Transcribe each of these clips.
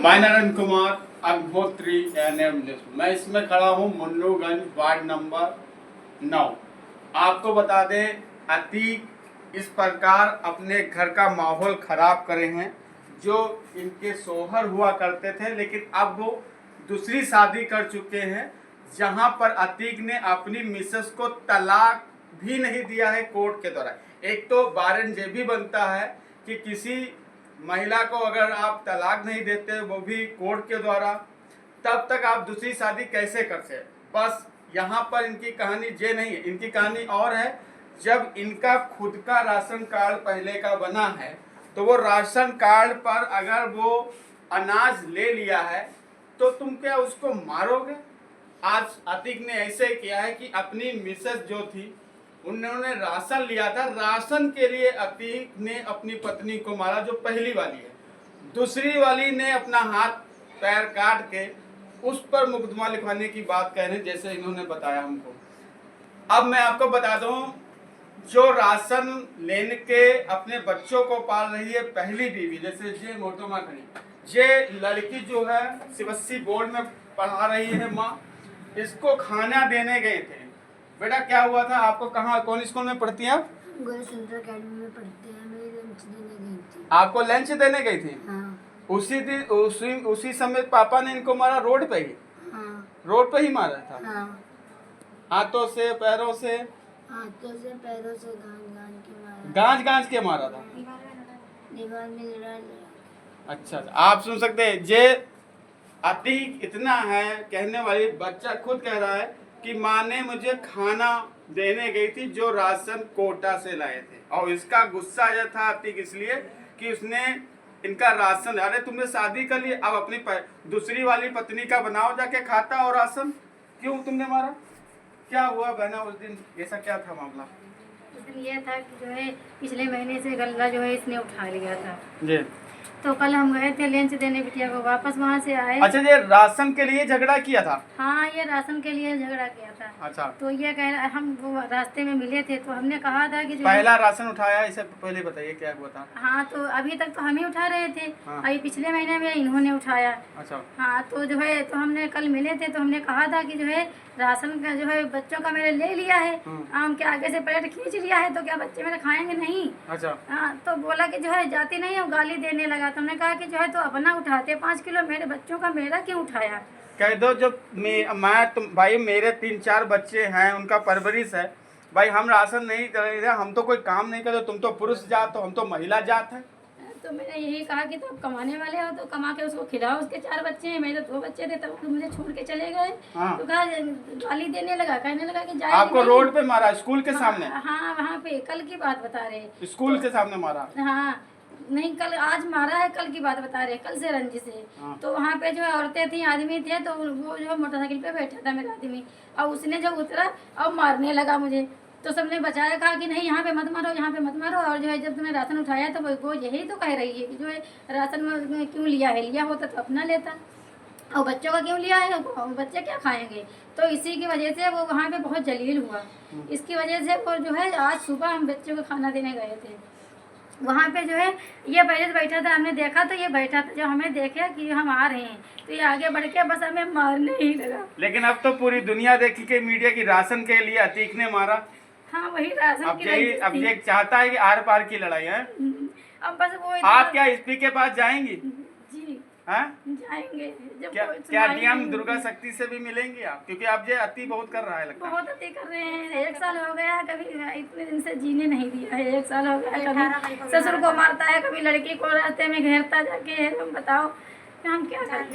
मैं Narendra Kumar Agnihotri NM news. मैं इसमें खड़ा हूँ मुन्नूगंज वार्ड नंबर 9। आपको बता दें, अतीक इस प्रकार अपने घर का माहौल खराब करे हैं। जो इनके शोहर हुआ करते थे, लेकिन अब वो दूसरी शादी कर चुके हैं, जहां पर अतीक ने अपनी मिसेस को तलाक भी नहीं दिया है कोर्ट के द्वारा। एक तो वारंट ये भी बनता है कि किसी महिला को अगर आप तलाक नहीं देते, वो भी कोर्ट के द्वारा, तब तक आप दूसरी शादी कैसे कर सकते। बस यहाँ पर इनकी कहानी ये नहीं है, इनकी कहानी और है। जब इनका खुद का राशन कार्ड पहले का बना है, तो वो राशन कार्ड पर अगर वो अनाज ले लिया है तो तुम क्या उसको मारोगे। आज अतीक ने ऐसे किया है कि अपनी मिसेस जो थी, उन्होंने राशन लिया था, राशन के लिए अतीक ने अपनी पत्नी को मारा, जो पहली वाली है। दूसरी वाली ने अपना हाथ पैर काट के उस पर मुकदमा लिखवाने की बात कह रहे हैं, जैसे इन्होंने बताया हमको। अब मैं आपको बता दूं, जो राशन लेने के अपने बच्चों को पाल रही है पहली बीवी, जैसे जे मोटोमा खड़ी, ये लड़की जो है सीबीएसई बोर्ड में पढ़ा रही है माँ, इसको खाना देने गए थे। बेटा क्या हुआ था आपको, कहाँ कौन स्कूल में पढ़ती हैं आप? सेंट्रल अकेडमी में पढ़ते हैं। मैं लंच देने गई थी। आपको लंच देने गई थी? हाँ। उसी दिन उसी समय पापा ने इनको मारा रोड पे ही? हाँ। रोड पे ही मारा था? हाँ। हाथों से पैरों से? हाथों से पैरों से गांज के मारा था। दीवार में लड़ा लिया। अच्छा, आप सुन सकते हैं, जे अतीक इतना है कहने वाली, बच्चा खुद कह रहा है कि माँ ने मुझे खाना देने गई थी जो राशन कोटा से लाए थे, और इसका गुस्सा यह था अतीक इसलिए कि उसने इनका राशन, अरे तुमने शादी कर ली, अब अपनी दूसरी वाली पत्नी का बनाओ जाके खाता और राशन, क्यों तुमने मारा? क्या हुआ बहना उस दिन, ऐसा क्या था मामला? उस दिन ये था कि जो है पिछले महीने से गल्ला जो है इसने उठा लिया था जी। तो कल हम गए थे लंच देने बिटिया को, वापस वहाँ से आए। अच्छा, ये राशन के लिए झगड़ा किया था? हाँ, ये राशन के लिए झगड़ा किया था। अच्छा। तो ये हम वो रास्ते में मिले थे, तो हमने कहा था कि जो पहला राशन उठाया, इसे पहले बताइए क्या हुआ था? हाँ, तो अभी तक तो हम ही उठा रहे थे। हाँ। अभी पिछले महीने में इन्होंने उठाया। अच्छा। हाँ, तो जो है तो हमने कल मिले थे, तो हमने कहा था कि जो है राशन का जो है बच्चों का मैंने ले लिया है, आम के आगे से प्लेट खींच लिया है, तो क्या बच्चे मेरे खाएंगे नहीं? अच्छा। हाँ, तो बोला कि जो है जाती नहीं है, गाली देने लगा। तो हमने कहा कि जो है तो अपना उठाते 5 किलो, मेरे बच्चों का मेरा क्यों उठाया? कह दो, जब मैं तुम भाई, मेरे 3-4 बच्चे हैं, उनका परवरिश है भाई, हम राशन नहीं कर रहे, हम तो कोई काम नहीं करते, तुम तो पुरुष जात हो, हम तो महिला जात है। तो मैंने यही कहा कि तुम कमाने वाले हो तो कमा के उसको खिलाओ, उसके 4 बच्चे हैं, मेरे 2 बच्चे थे, तब तो मुझे छोड़ के चले गए। हाँ। तो कहा गाली देने लगा, कहने लगा कि जाए। आपको रोड पे मारा, स्कूल के सामने? हाँ, वहाँ पे कल की बात बता रहे। स्कूल के सामने मारा? हाँ, नहीं कल, आज मारा है, कल की बात बता रहे, कल से रंजिश है। हाँ। तो वहाँ पे जो है औरतें थी, आदमी थे, तो वो जो मोटरसाइकिल पे बैठा था मेरा आदमी, और उसने जब उतरा और मारने लगा मुझे, तो सबने बचाया, कहा कि नहीं यहाँ पे मत मारो, यहाँ पे मत मारो। और जो है जब तुमने राशन उठाया तो वो यही तो कह रही है कि जो है राशन में क्यों लिया है, लिया होता तो अपना लेता, और बच्चों का क्यों लिया है, बच्चे क्या खाएंगे? तो इसी की वजह से वो वहाँ पे बहुत जलील हुआ। इसकी वजह से वो जो है आज सुबह हम बच्चों को खाना देने गए थे, वहाँ पे जो है ये पहले से बैठा था, हमने देखा तो ये बैठा था, जब हमें देखे कि हम आ रहे हैं तो ये आगे बढ़ के बस हमें मारने ही लगा। लेकिन अब तो पूरी दुनिया देखी कि मीडिया की राशन के लिए अतीक ने मारा। हाँ, वही राशन अब की अब ये चाहता है कि आर पार की लड़ाई है। अब बस वो आप क्या एसपी के पास जाएंगी? जी हाँ, जाएंगे। जब क्या डीएम दुर्गा शक्ति से भी मिलेंगी आप? क्योंकि आप ये अति बहुत कर रहा है, लगता है। बहुत अति कर रहे हैं। 1 साल हो गया, कभी इतने दिन से जीने नहीं दिया है। 1 साल हो गया, कभी ससुर को मारता है, कभी लड़की को रास्ते में घेरता जाके। तुम बताओ हम क्या करें?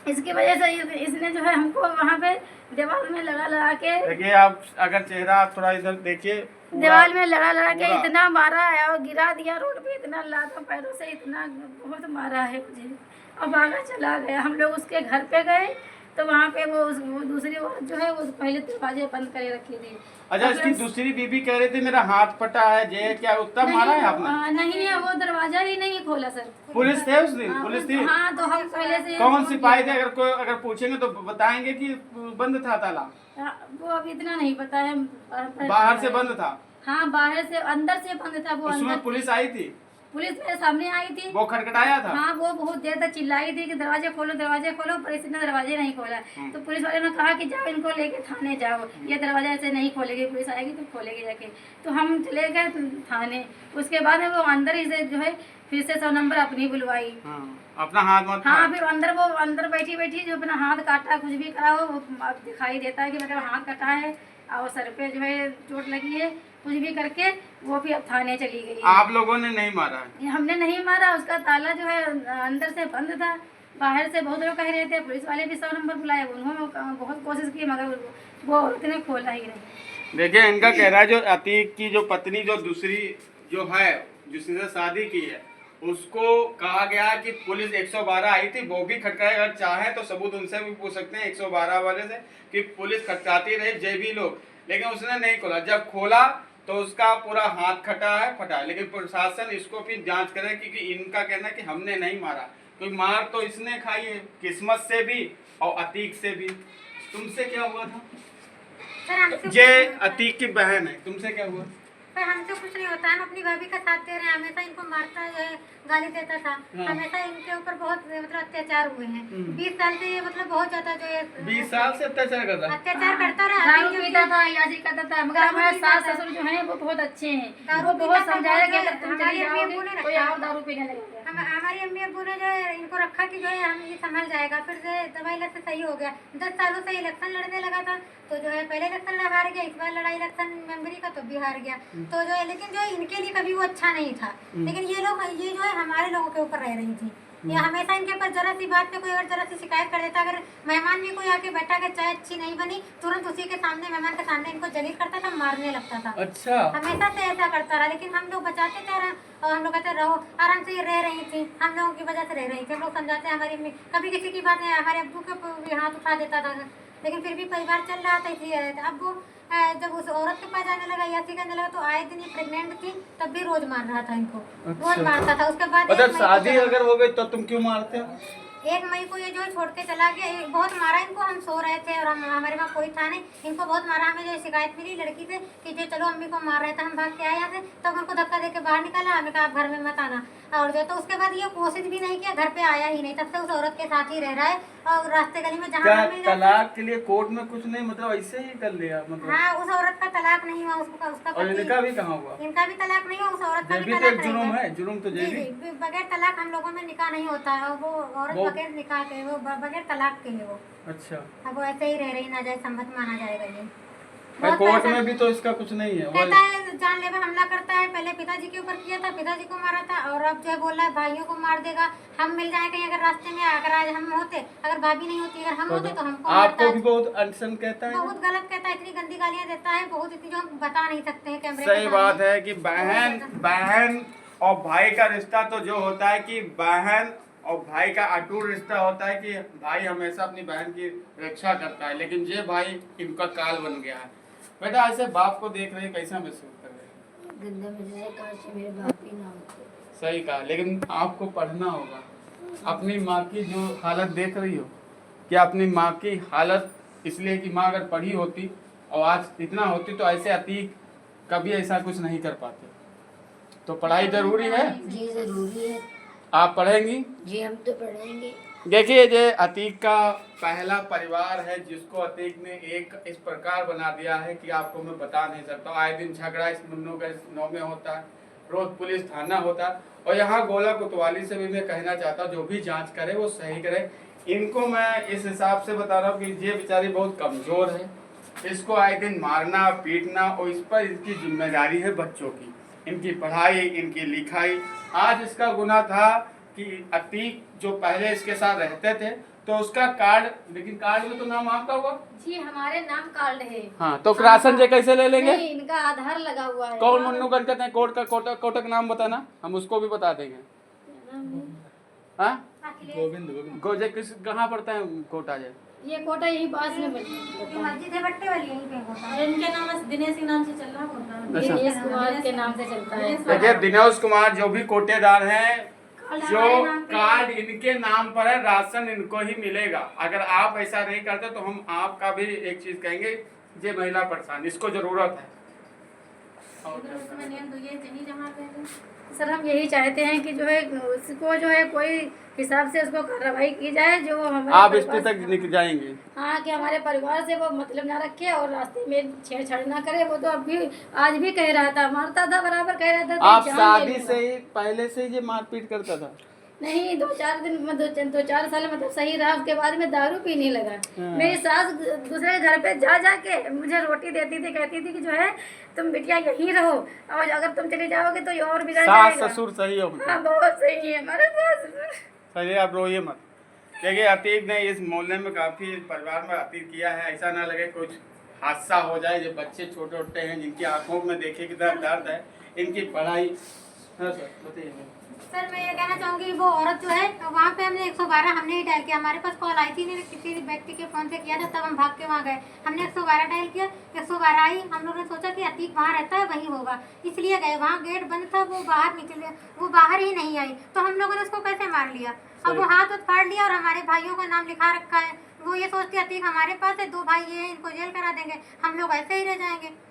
इसकी वजह से इसने जो है हमको वहाँ पे दीवार में लगा के, देखिए आप अगर चेहरा थोड़ा इधर देखिए, दीवार में लगा के इतना मारा है और गिरा दिया रोड पे, इतना लातों पैरों से, इतना बहुत मारा है मुझे। और भागा चला गया। हम लोग उसके घर पे गए तो वहाँ पे वो दूसरी औरत जो है वो पहले दरवाजे बंद करे रखी थी। अच्छा, इसकी दूसरी बीबी कह रही थी मेरा हाथ पटा है, जे क्या उत्तर मारा है आपने? नहीं है, वो दरवाजा ही नहीं खोला सर। पुलिस थे उस दिन? पुलिस थी? हाँ, तो हम पहले से कौन सिपाही थे? अगर पूछेंगे तो बताएंगे कि बंद था ताला। वो अभी इतना नहीं पता है। बाहर से बंद था? हाँ, बाहर से, अंदर से बंद था वो। उसमें पुलिस आई थी? पुलिस मेरे सामने आई थी। वो खटखटाया था? हाँ, वो बहुत देर तक चिल्लाई थी कि दरवाजे खोलो पर इसने दरवाजे नहीं खोला। तो पुलिस वाले ने कहा कि जाओ इनको लेके थाने जाओ, ये दरवाजा ऐसे नहीं खोलेगी, पुलिस आएगी तो खोलेगी जाके। तो हम चले गए थाने। उसके बाद में वो अंदर ही से जो है फिर से 100 नंबर अपनी बुलवाई। अपना हाथ मत हाँ, फिर अंदर बैठी जो अपना हाथ काटा, कुछ भी करा हो, वो दिखाई देता है कि मतलब हाथ कटा है और सर पे जो है चोट लगी है, कुछ भी करके वो फिर अब थाने चली गई। आप लोगों ने नहीं मारा है? हमने नहीं मारा, उसका ताला जो है अंदर से बंद था, बाहर से बहुत लोग कह रहे थे, पुलिस वाले भी 100 नंबर बुलाए, उन्होंने बहुत कोशिश की मगर वो औरत ने खोला ही नहीं। देखिए, इनका कह रहा है जो अतीक की जो पत्नी जो दूसरी जो है जिसने शादी की है, उसको कहा गया कि पुलिस 112 आई थी, वो भी खटकाए। अगर चाहे तो सबूत उनसे भी पूछ सकते हैं 112 वाले से कि पुलिस खटकाती रही जेबी लोग, लेकिन उसने नहीं खोला। जब खोला तो उसका पूरा हाथ फटा है, लेकिन प्रशासन इसको फिर जांच करे, क्योंकि इनका कहना है कि हमने नहीं मारा। कोई मार तो इसने खाई है, किस्मत से भी और अतीक से भी। तुमसे क्या हुआ था? सर हमसे ये अतीक की बहन है, तुमसे क्या हुआ? पर हमसे कुछ नहीं होता है, हम अपनी भाभी का साथ दे रहे हैं। हमेशा इनको मारता है, गाली देता था। हमेशा इनके ऊपर बहुत मतलब अत्याचार हुए हैं। 20 साल से ये मतलब बहुत ज्यादा जो है 20 साल से अत्याचार करता? अत्याचार करता रहा। दारू पीता था, याजी करता था, मगर हमारे सास ससुर जो हैं वो बहुत अच्छे हैं। वो बहुत समझाया कि अगर तुम चली जाओगे तो यहाँ दारू पीने लगेगा। हमारी अम्मी अब्बू ने जो है इनको रखा कि जो है हम ये संभल जाएगा। फिर से दवाई लत से सही हो गया। 10 सालों से इलेक्शन लड़ने लगा था, तो जो है पहले इलेक्शन हार गया, इस बार लड़ा इलेक्शन मेंबरी का तो भी हार गया। तो जो है लेकिन जो है इनके लिए कभी वो अच्छा नहीं था। लेकिन ये जो है हमारे लोगों के ऊपर रह रही थी। ये हमेशा इनके ऊपर जरा सी बात पे कोई अगर जरा सी शिकायत कर देता, अगर मेहमान भी कोई आके बैठा के चाय अच्छी नहीं बनी, तुरंत उसी के सामने मेहमान के सामने इनको जलील करता था, मारने लगता था। अच्छा। हमेशा से ऐसा करता रहा, लेकिन हम लोग बचाते थे और हम लोग कहते रहो आराम से। ये रह रही थी, हम लोगों की वजह से रह रही थी। हम लोग समझाते हमारी अम्मी कभी किसी की बात नहीं, हमारे अब्बू के हाथ उठा देता था, लेकिन फिर भी परिवार चल रहा था, इसलिए रहते। अब वो जब उस औरत के पास जाने लगा, यासी करने लगा, तो आए दिन ये प्रेग्नेंट थी, तब भी रोज मार रहा था इनको। रोज मारता था। उसके बाद मतलब शादी अगर हो गई तो तुम क्यों मारते हो? 1 मई को ये जो है छोड़ के चला गया। बहुत मारा इनको। हम सो रहे थे और हमारे वहाँ कोई था नहीं, इनको बहुत मारा। हमें जो शिकायत मिली लड़की से कि जो चलो अम्मी को मार रहे थे, हम भाग के आए यहाँ से, तब उनको धक्का दे के बाहर निकाला। हमें कहा आप घर में मत आना। और जो तो उसके बाद ये कोशिश भी नहीं किया, घर पे आया ही नहीं। तब से उस औरत के साथ ही रह रहा है और रास्ते गली में जहाँ मिल जाता। तलाक के लिए कोर्ट में कुछ नहीं, मतलब ऐसे ही कर लिया मतलब? हाँ, उस औरत का तलाक नहीं हुआ, उसका और इनका भी कहाँ हुआ? इनका भी तलाक नहीं हुआ, उस औरत का भी तो तलाक एक जुर्म है, जुर्म तो जी, बगैर तलाक हम लोगों में निकाह नहीं होता है। वो औरत बगैर निकाह के, वो बगैर तलाक के है वो। अच्छा। अब वो ऐसे ही रह रही, ना जाए संबंध माना जाएगा ये। कोर्ट में भी तो इसका कुछ नहीं है। कहता है जानलेवा हमला करता है। पहले पिताजी के ऊपर किया था, पिताजी को मारा था, और अब जो है बोल रहा है भाइयों को मार देगा। हम मिल जाए कहीं अगर रास्ते में, अगर आज हम होते, अगर भाभी नहीं होती, अगर हम होते तो हमको आपको भी बहुत अनशन कहता है, बहुत गलत कहता है। इतनी गंदी गालियाँ देता है, बहुत इतनी जो हम बता नहीं सकते हैं कैमरे। सही बात है कि बहन और भाई का रिश्ता तो जो होता है कि बहन और भाई का अटूट रिश्ता होता है कि भाई हमेशा अपनी बहन की रक्षा करता है, लेकिन ये भाई इनका काल बन गया है। बेटा ऐसे बाप को देख रहे कैसा महसूस कर रहे हैं? गंदा मुझे काश मेरे बाप ही ना होते। सही कहा, लेकिन आपको पढ़ना होगा। अपनी माँ की जो हालत देख रही हो, कि अपनी माँ की हालत, इसलिए कि माँ अगर पढ़ी होती और आज इतना होती तो ऐसे अतीक कभी ऐसा कुछ नहीं कर पाते। तो पढ़ाई जरूरी है जी जरूरी है आप पढ़ेंगी? जी, हम तो पढ़ेंगे। देखिए, ये अतीक का पहला परिवार है जिसको अतीक ने एक इस प्रकार बना दिया है कि आपको मैं बता नहीं सकता। आए दिन झगड़ा इस मुन्नू के नौ में होता है, रोज पुलिस थाना होता है। और यहाँ गोला कोतवाली से भी मैं कहना चाहता हूँ, जो भी जांच करे वो सही करे। इनको मैं इस हिसाब से बता रहा हूँ कि ये बेचारी बहुत कमजोर है, इसको आए दिन मारना पीटना, और इस पर इसकी जिम्मेदारी है बच्चों की, इनकी पढ़ाई, इनकी लिखाई। आज इसका गुनाह था कि अतीक जो पहले इसके साथ रहते थे तो उसका कार्ड, लेकिन कार्ड में तो नाम आपका हुआ जी, हमारे नाम कार्ड है। हाँ, तो राशन जे कैसे ले लेंगे? नहीं, इनका आधार लगा हुआ है। कौन मुन्नू कर कहते हैं? कोटक नाम बताना, हम उसको भी बता देंगे। हाँ, गोजे किस कहाँ पड़ता है कोटा? जे ये कोटा यही पास में बनता मस्जिद है बट्टे वाली, यहीं पे होता है। है। इनके नाम दिनेश के नाम से चल रहा होता है। अच्छा। दिनेश कुमार के नाम से चलता है। देखिए, दिनेश कुमार जो भी कोटेदार हैं, जो कार्ड इनके नाम पर है, राशन इनको ही मिलेगा। अगर आप ऐसा नहीं करते तो हम आपका भी एक चीज कहेंगे, ये महिला परेशान, इसको जरूरत है। उसमें नियम तो ये जहाँ सर हम यही चाहते हैं कि जो है उसको जो है कोई हिसाब से उसको कार्रवाई की जाए जो हमारे आप इस पे परिवार तक से- निकल जाएंगे। हाँ कि हमारे परिवार से वो मतलब ना रखे और रास्ते में छेड़छाड़ ना करे। वो तो अभी आज भी कह रहा था, मारता था, बराबर कह रहा था आप जान ले शादी लूंगा। से ही पहले से ही ये मारपीट करता था? नहीं, 2-4 साल मतलब सही रहा, उसके बाद में दारू पीने लगा। हाँ। मेरी सास दूसरे घर पे जा जा के मुझे रोटी देती थी, कहती थी कि जो है तुम बिटिया यहीं रहो और अगर तुम चले जाओगे तो ये और बिगड़ सास जाएगा। ससुर सही हो? हाँ बहुत सही है हमारे सास ससुर। सही है, आप रोइए मत। देखिए अतीक ने इस मोहल्ले में काफी परिवार में अतीत किया है, ऐसा ना लगे कुछ हादसा हो जाए। जो बच्चे छोटे छोटे हैं जिनकी आंखों में देखिए कितना दर्द है, इनकी पढ़ाई। हाँ सर बताइए। सर मैं ये कहना चाहूँगी वो औरत जो है वहाँ पे हमने 112 हमने ही डायल किया। हमारे पास कॉल आई थी, नहीं किसी व्यक्ति के फ़ोन से किया था, तब हम भाग के वहाँ गए। हमने 112 डायल किया, 112 आई। हम लोगों ने सोचा कि अतीक वहाँ रहता है वही होगा, इसलिए गए। वहाँ गेट बंद था, वो बाहर निकले, वो बाहर ही नहीं आई, तो हम लोगों ने उसको कैसे मार लिया। अब वो हाथ फाड़ लिया और हमारे भाइयों का नाम लिखा रखा है। वो ये सोचती अतीक हमारे पास है, 2 भाई ये हैं, इनको जेल करा देंगे, हम लोग ऐसे ही रह जाएंगे।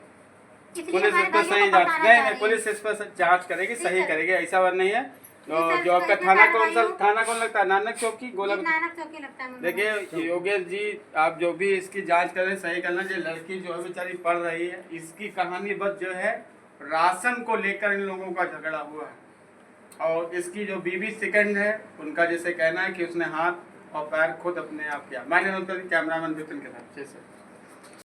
इसलिए पुलिस हमारे इस पर भाइयों सही को जांच फंसाना नहीं चाह नहीं, रही है। पुलिस इस पर जांच करेगी, सही सर। करेगी, ऐसा बात नहीं है। तो सर, जो आपका इसमें थाना कौन सा, कार्रवाई हो। थाना कौन लगता है? नानक चौकी, गोला? नानक चौकी लगता है मुझे। देखिए योगेश जी, आप जो भी इसकी जांच करें, सही करना। जो लड़की जो है बेचारी पढ़ रही है, इसकी कहानी बस जो है राशन को लेकर इन लोगों का झगड़ा हुआ है। और इसकी जो बीवी सेकंड है, उनका जैसे कहना है कि उसने हाथ और पैर खुद अपने आप किया। मैंने कैमरामैन विपिन के साथ। जैसे